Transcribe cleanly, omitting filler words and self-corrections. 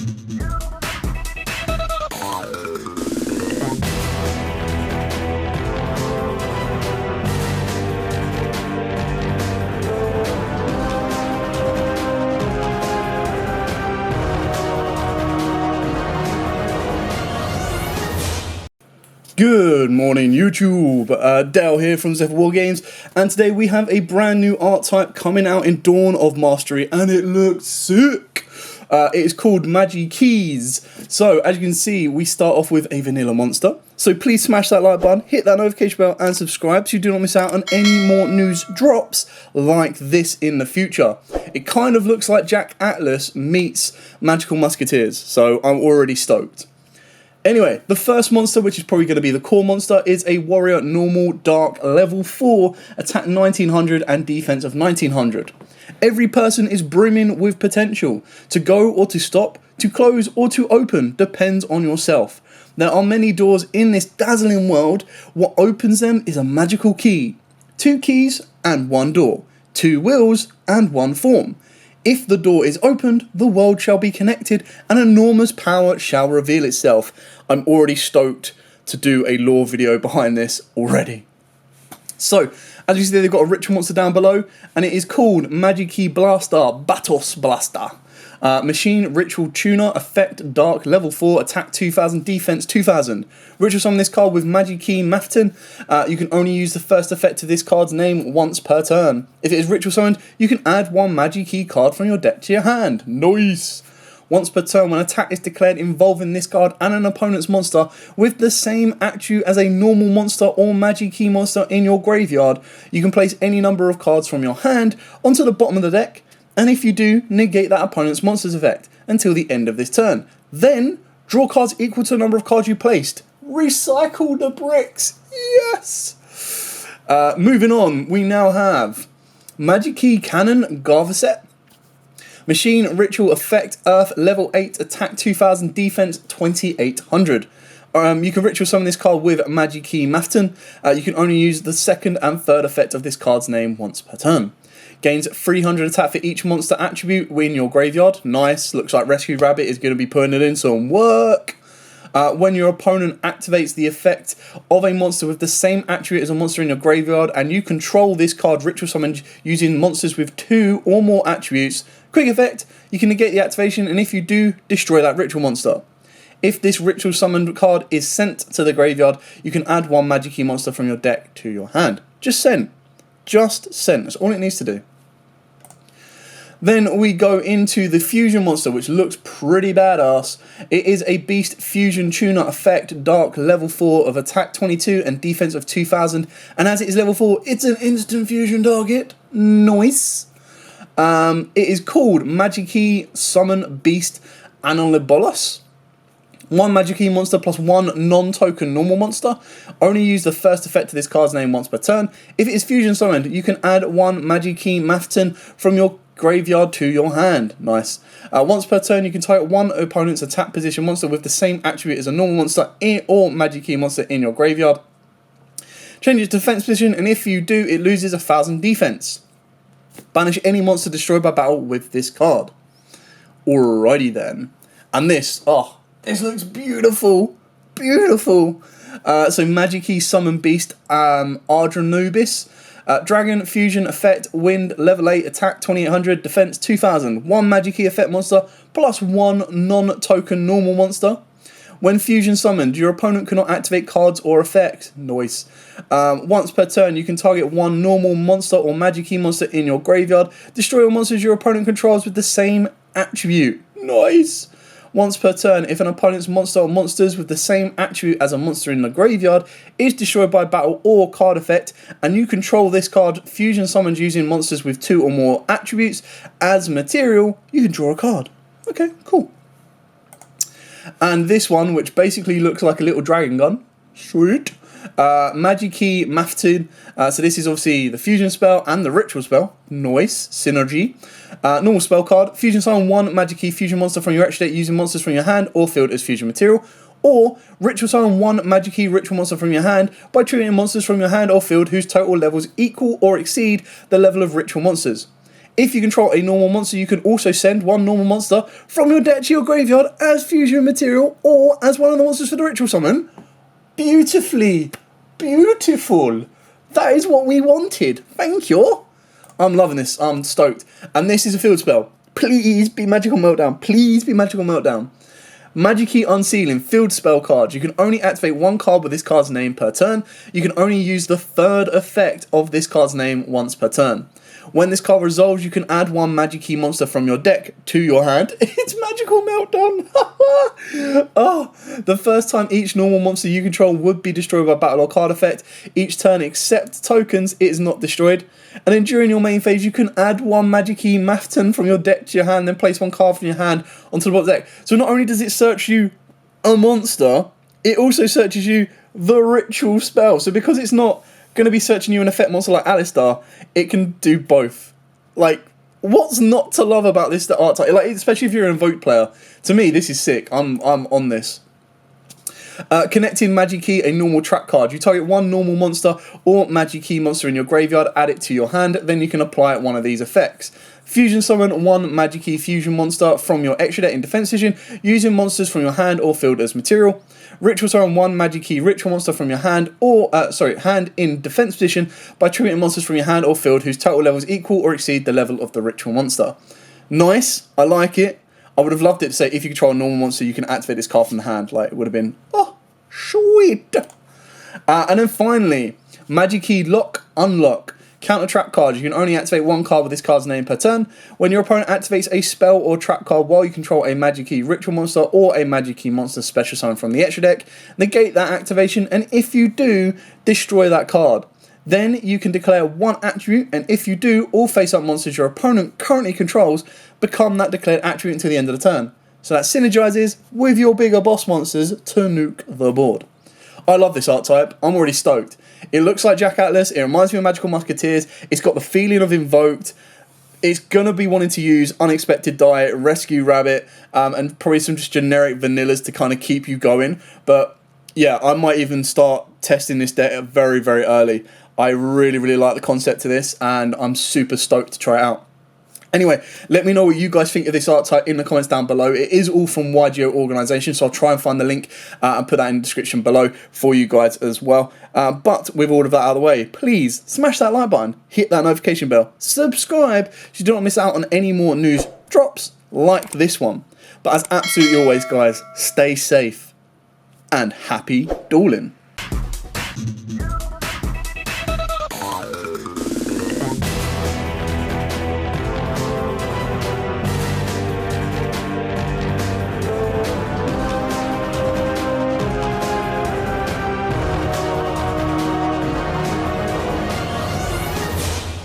Good morning YouTube, Dale here from Zephyr War Games, and today we have a brand new Archetype coming out in Dawn of Mastery, and it looks sick! It is called Magikeys. So, as you can see, we start off with a vanilla monster, so please smash that like button, hit that notification bell, and subscribe so you do not miss out on any more news drops like this in the future. It kind of looks like Jack Atlas meets Magical Musketeers, so I'm already stoked. Anyway, the first monster, which is probably going to be the core monster, is a warrior normal dark level 4, attack 1900 and defense of 1900. Every person is brimming with potential. To go or to stop, to close or to open, depends on yourself. There are many doors in this dazzling world. What opens them is a magical key. 2 keys and 1 door. 2 wills and 1 form. If the door is opened, the world shall be connected, and enormous power shall reveal itself. I'm already stoked to do a lore video behind this already. So, as you see, they've got a ritual monster down below, and it is called Magikeys Blaster, Batos Blaster. Machine Ritual Tuner, effect Dark, level 4, attack 2000, defense 2000. Ritual summon this card with Magikeys Maftin. You can only use the first effect of this card's name once per turn. If it is ritual summoned, you can add 1 Magikeys card from your deck to your hand. Nice! Once per turn, when attack is declared involving this card and an opponent's monster with the same attribute as a normal monster or Magikeys monster in your graveyard, you can place any number of cards from your hand onto the bottom of the deck, and if you do, negate that opponent's monster's effect until the end of this turn. Then, draw cards equal to the number of cards you placed. Recycle the bricks! Yes! Moving on, we now have Magikeys Cannon Garvaset. Machine Ritual Effect Earth, level 8, attack 2000, defense 2800. You can ritual summon this card with Magikeys Maftin. You can only use the second and third effect of this card's name once per turn. Gains 300 attack for each monster attribute in your graveyard. Nice. Looks like Rescue Rabbit is going to be putting it in some work. When your opponent activates the effect of a monster with the same attribute as a monster in your graveyard, and you control this card ritual summoned using monsters with 2 or more attributes, quick effect, you can negate the activation, and if you do, destroy that ritual monster. If this ritual summoned card is sent to the graveyard, you can add 1 Magikeys monster from your deck to your hand. Just send. Just send. That's all it needs to do. Then we go into the fusion monster, which looks pretty badass. It is a beast fusion tuner effect, dark, level 4 of attack 22 and defense of 2000. And as it is level 4, it's an instant fusion target. Nice. It is called Magikeys Summon Beast Anolibolos. 1 Magikeys monster plus 1 non-token normal monster. Only use the first effect of this card's name once per turn. If it is fusion summoned, you can add 1 Magikeys Maftin from your graveyard to your hand. Nice. Once per turn, you can target 1 opponent's attack position monster with the same attribute as a normal monster or Magikeys monster in your graveyard. Change its defense position, and if you do, it loses 1000 defense. Banish any monster destroyed by battle with this card. Alrighty then. And this, this looks beautiful. Beautiful. So Magikeys Summon Beast Ardranubis. Dragon Fusion Effect Wind level 8 attack 2800 defense 2000. 1 Magikeys effect monster plus 1 non-token normal monster. When fusion summoned, your opponent cannot activate cards or effects. Nice. Once per turn, you can target 1 normal monster or Magikeys monster in your graveyard. Destroy all monsters your opponent controls with the same attribute. Nice. Once per turn, if an opponent's monster or monsters with the same attribute as a monster in the graveyard is destroyed by battle or card effect, and you control this card fusion summoned using monsters with 2 or more attributes as material, you can draw a card. Okay, cool. And this one, which basically looks like a little dragon gun. Sweet. Magikeys Maftin. So this is obviously the fusion spell and the ritual spell. Nice. Synergy. Normal spell card. Fusion summon 1 Magikeys fusion monster from your extra deck using monsters from your hand or field as fusion material. Or ritual summon 1 Magikeys ritual monster from your hand by treating monsters from your hand or field whose total levels equal or exceed the level of ritual monsters. If you control a normal monster, you can also send one normal monster from your deck to your graveyard as fusion material or as one of the monsters for the ritual summon. Beautifully. Beautiful. That is what we wanted. Thank you. I'm loving this. I'm stoked. And this is a field spell. Please be Magical Meltdown. Please be Magical Meltdown. Magikey Unsealing, field spell card. You can only activate one card with this card's name per turn. You can only use the third effect of this card's name once per turn. When this card resolves, you can add one Magikey monster from your deck to your hand. It's Magical Meltdown. Oh, the first time each normal monster you control would be destroyed by battle or card effect. Each turn except tokens, it is not destroyed. And then during your main phase, you can add one Magikey Mafton from your deck to your hand, then place one card from your hand onto the bottom deck. So not only does it search you a monster, it also searches you the ritual spell. So because it's not going to be searching you an effect monster like Alistar, it can do both. Like, what's not to love about this archetype? Like, especially if you're an Invoked player. To me, this is sick. I'm on this. Connecting Magikey, a normal track card. You target one normal monster or Magikey monster in your graveyard, add it to your hand, then you can apply one of these effects. Fusion summon one Magikey fusion monster from your extra deck in defense position, using monsters from your hand or field as material. Ritual summon one Magikey ritual monster from your hand or hand in defense position by triggering monsters from your hand or field whose total levels equal or exceed the level of the ritual monster. Nice, I like it. I would have loved it to say if you control a normal monster, you can activate this card from the hand. Like, it would have been, oh, sweet. And then finally, Magikey Lock Unlock. Counter trap card. You can only activate one card with this card's name per turn. When your opponent activates a spell or trap card while you control a Magikey ritual monster or a Magikey monster special summon from the extra deck, negate that activation, and if you do, destroy that card. Then you can declare one attribute, and if you do, all face-up monsters your opponent currently controls become that declared attribute until the end of the turn. So that synergizes with your bigger boss monsters to nuke the board. I love this archetype. I'm already stoked. It looks like Jack Atlas. It reminds me of Magical Musketeers. It's got the feeling of Invoked. It's going to be wanting to use Unexpected Diet, Rescue Rabbit, and probably some just generic vanillas to kind of keep you going. But yeah, I might even start testing this deck very, very early. I really, really like the concept of this, and I'm super stoked to try it out. Anyway, let me know what you guys think of this archetype in the comments down below. It is all from Yugioh Organisation, so I'll try and find the link and put that in the description below for you guys as well. But with all of that out of the way, please smash that like button, hit that notification bell, subscribe so you don't miss out on any more news drops like this one. But as absolutely always, guys, stay safe and happy dueling.